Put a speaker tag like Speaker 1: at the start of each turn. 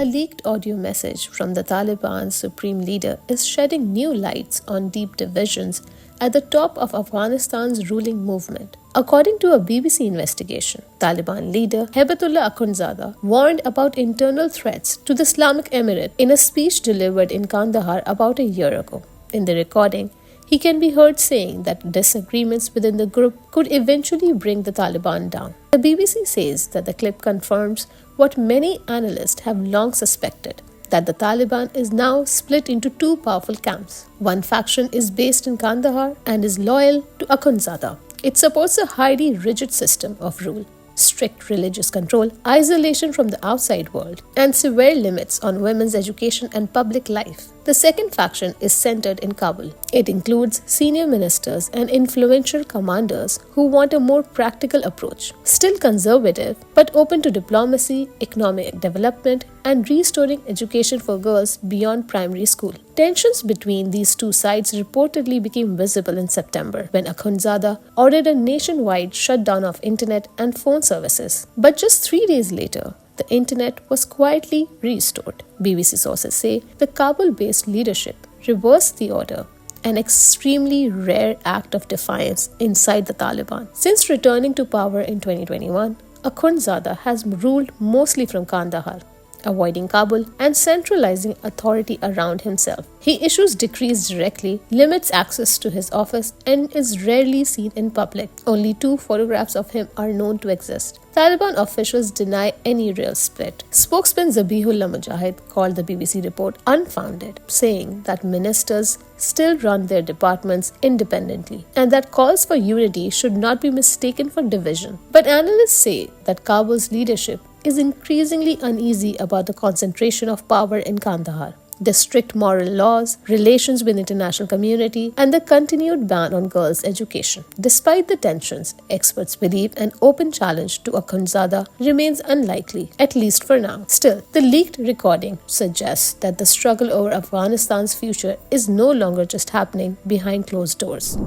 Speaker 1: A leaked audio message from the Taliban's supreme leader is shedding new lights on deep divisions at the top of Afghanistan's ruling movement. According to a BBC investigation, Taliban leader Hibatullah Akhundzada warned about internal threats to the Islamic Emirate in a speech delivered in Kandahar about a year ago. In the recording, he can be heard saying that disagreements within the group could eventually bring the Taliban down. The BBC says that the clip confirms what many analysts have long suspected, that the Taliban is now split into two powerful camps. One faction is based in Kandahar and is loyal to Akhundzada. It supports a highly rigid system of rule, strict religious control, isolation from the outside world, and severe limits on women's education and public life. The second faction is centered in Kabul. It includes senior ministers and influential commanders who want a more practical approach, still conservative but open to diplomacy, economic development, and restoring education for girls beyond primary school. Tensions between these two sides reportedly became visible in September when Akhundzada ordered a nationwide shutdown of internet and phone services. But just 3 days later, the internet was quietly restored. BBC sources say the Kabul-based leadership reversed the order, an extremely rare act of defiance inside the Taliban. Since returning to power in 2021, Akhundzada has ruled mostly from Kandahar, avoiding Kabul and centralizing authority around himself. He issues decrees directly, limits access to his office, and is rarely seen in public. Only 2 photographs of him are known to exist. Taliban officials deny any real split. Spokesman Zabihullah Mujahid called the BBC report unfounded, saying that ministers still run their departments independently and that calls for unity should not be mistaken for division. But analysts say that Kabul's leadership is increasingly uneasy about the concentration of power in Kandahar, the strict moral laws, relations with international community, and the continued ban on girls' education. Despite the tensions, experts believe an open challenge to Akhundzada remains unlikely, at least for now. Still, the leaked recording suggests that the struggle over Afghanistan's future is no longer just happening behind closed doors.